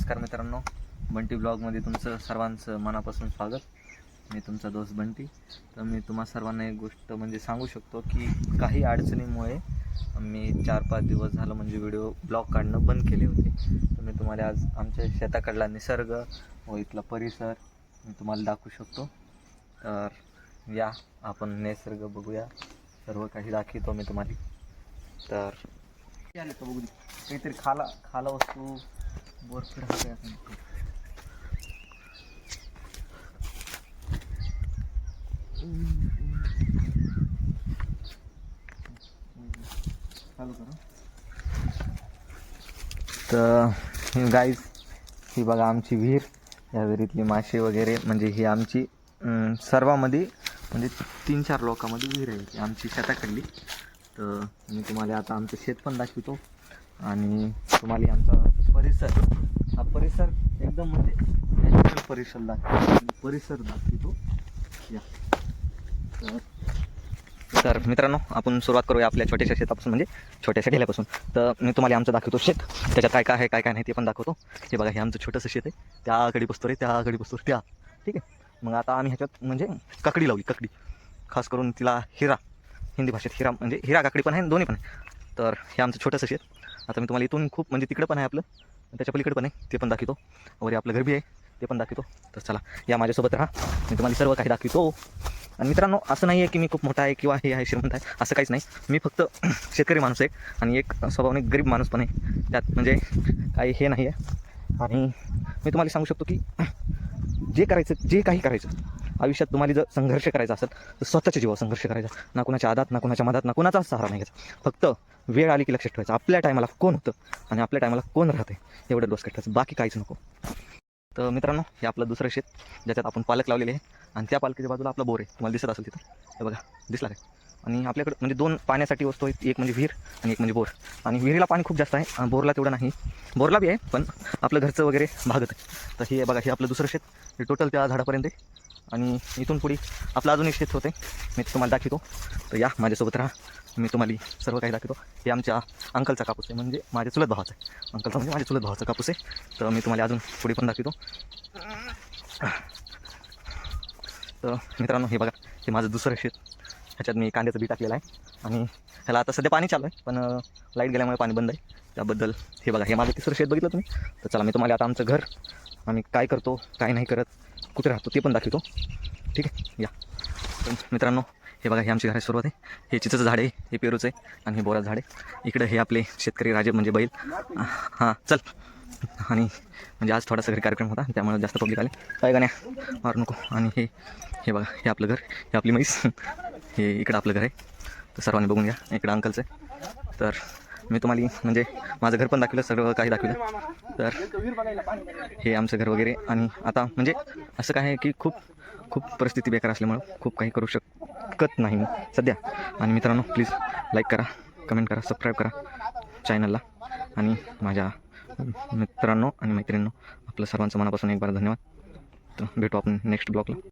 नमस्कार मित्रांनो, बंटी ब्लॉगमध्ये तुमचं सर्वांचं मनापासून स्वागत. मी तुमचा दोस्त बंटी. तर मी तुम्हा सर्वांना एक गोष्ट म्हणजे सांगू शकतो की काही अडचणीमुळे मी 4-5 दिवस झालं म्हणजे व्हिडिओ ब्लॉग काढणं बंद केले होते. तर मी तुम्हाला आज आमच्या शेताकडला निसर्ग व इथला परिसर मी तुम्हाला दाखवू शकतो. तर या आपण निसर्ग बघूया, सर्व काही दाखवतो मी तुम्हाला. तर बघू काहीतरी खाला वस्तू बोरफीड हवे असं चालू करा. तर गाईज ही बघा आमची विहीर. या विहिरीतली मासे वगैरे म्हणजे ही आमची सर्वामध्ये म्हणजे 3-4 लोकांमध्ये विहीर आहे आमची शेताकडली. तर मी तुम्हाला आता आमचं शेत पण दाखवतो आणि तुम्हाला आमचा परिसर एकदम म्हणजे नॅचरल परिसर दाखवतो या. तर मित्रांनो, आपण सुरुवात करूया आपल्या छोट्याशा शेतापासून, म्हणजे छोट्याशा ढेल्यापासून. तर मी तुम्हाला आमचं दाखवतो शेत, त्याच्यात काय काय आहे काय काय नाही ते पण दाखवतो. हे बघा, हे आमचं छोटंसं शेत आहे. त्या कडे बसतो रे, त्या कडे बसतो त्या, ठीक आहे. मग आता आम्ही ह्याच्यात म्हणजे काकडी लावली, काकडी खास करून तिला हिरा, हिंदी भाषेत हिरा म्हणजे हिरा काकडी पण आहे, दोन्ही पण आहे. तर हे आमचं छोटंसं शेत. आता मी तुम्हाला इथून खूप म्हणजे तिकडं पण आहे आपलं, त्याच्या पलीकडे पण आहे, ते पण दाखवतो. वगैरे आपलं घर बी आहे, ते पण दाखवतो. तर चला या माझ्यासोबत राहा, मी तुम्हाला सर्व काही दाखवतो. आणि मित्रांनो, असं नाही आहे की मी खूप मोठा आहे किंवा हे आहे श्रीमंत आहे, असं काहीच नाही. मी फक्त शेतकरी माणूस आहे आणि एक स्वभावाने गरीब माणूस पण आहे, त्यात म्हणजे काही हे नाही आहे. आणि मी तुम्हाला सांगू शकतो की जे काही करायचं आयुष्यात, तुम्हाला जर संघर्ष करायचा असेल तर स्वतःच्या जीवावर संघर्ष करायचा. ना कुणाच्या आदात, ना कुणाच्या मधात, ना कुणाचाच सहारा नाही घ्यायचा. फक्त वेळ आली की लक्षात ठेवायचं आपल्या टायमाला कोण होतं आणि आपल्या टायमाला कोण राहते, एवढं डोस काढायचं, बाकी काहीच नको. तर मित्रांनो, हे आपलं दुसरं शेत ज्याच्यात आपण पालक लावलेले आहे. आणि त्या पालकीच्या बाजूला आपला बोर आहे, तुम्हाला दिसत असेल तिथं, हे बघा दिसला काय. आणि आपल्याकडे म्हणजे 2 पाण्यासाठी वस्तू आहेत, एक म्हणजे विहीर आणि एक म्हणजे बोर. आणि विहिरीला पाणी खूप जास्त आहे, बोरला तेवढं नाही. बोरला बी आहे पण आपलं घरचं वगैरे भागत आहे. तर हे बघा, हे आपलं दुसरं शेत, हे टोटल त्या झाडापर्यंत आहे. आणि इथून पुढे आपलं अजून एक शेत होते, मी तुम्हाला दाखवतो. तर या माझ्यासोबत राहा, मी तुम्हाला सर्व काही दाखवतो. हे आमच्या अंकलचा कापूस आहे, म्हणजे माझ्या चुलत भावाचा आहे. अंकलचा म्हणजे माझ्या चुलत भावाचा कापूस आहे. तर मी तुम्हाला अजून पुढे पण दाखवतो. तर मित्रांनो, हे बघा, हे माझं दुसरं शेत. ह्याच्यात मी कांद्याचं बी टाकलेलं आहे आणि ह्याला आता सध्या पाणी चालू आहे, पण लाईट गेल्यामुळे पाणी बंद आहे. त्याबद्दल हे बघा, हे माझं तिसरं शेत बघितलं तुम्ही. तर चला मी तुम्हाला आता आमचं घर, आम्ही काय करतो काय नाही करत, कुठे राहतो ते पण दाखवतो, ठीक आहे. या तर मित्रांनो, हे बघा, हे आमची घराची सुरुवात आहे. हे चिचचं झाड आहे, हे पेरूचं आहे आणि हे बोराचं झाड आहे. इकडं हे आपले शेतकरी राजे म्हणजे बैल. हां चल. आणि म्हणजे आज थोडासा घरी कार्यक्रम होता, त्यामुळे जास्त पब्लिक आले. काय गाण्या मारू नको. आणि हे बघा, हे आपलं घर, हे आपली म्हैस, हे इकडं आपलं घर आहे. तर सर्वांनी बघून घ्या, इकडं अंकलचं आहे. तर मी तुम्हाला म्हणजे माझं घर पण दाखवलं, सगळं काही दाखवलं. तर हे आमचं घर वगैरे. आणि आता म्हणजे असं काय आहे की खूप परिस्थिती बेकार असल्यामुळं खूप काही करू शकत नाही मी सध्या. आणि मित्रांनो, प्लीज लाईक करा, कमेंट करा, सबस्क्राईब करा चॅनलला. आणि माझ्या मित्रांनो आणि मैत्रिणींनो, आपलं सर्वांचं मनापासून एक बार धन्यवाद. तर भेटू आपण नेक्स्ट ब्लॉगला.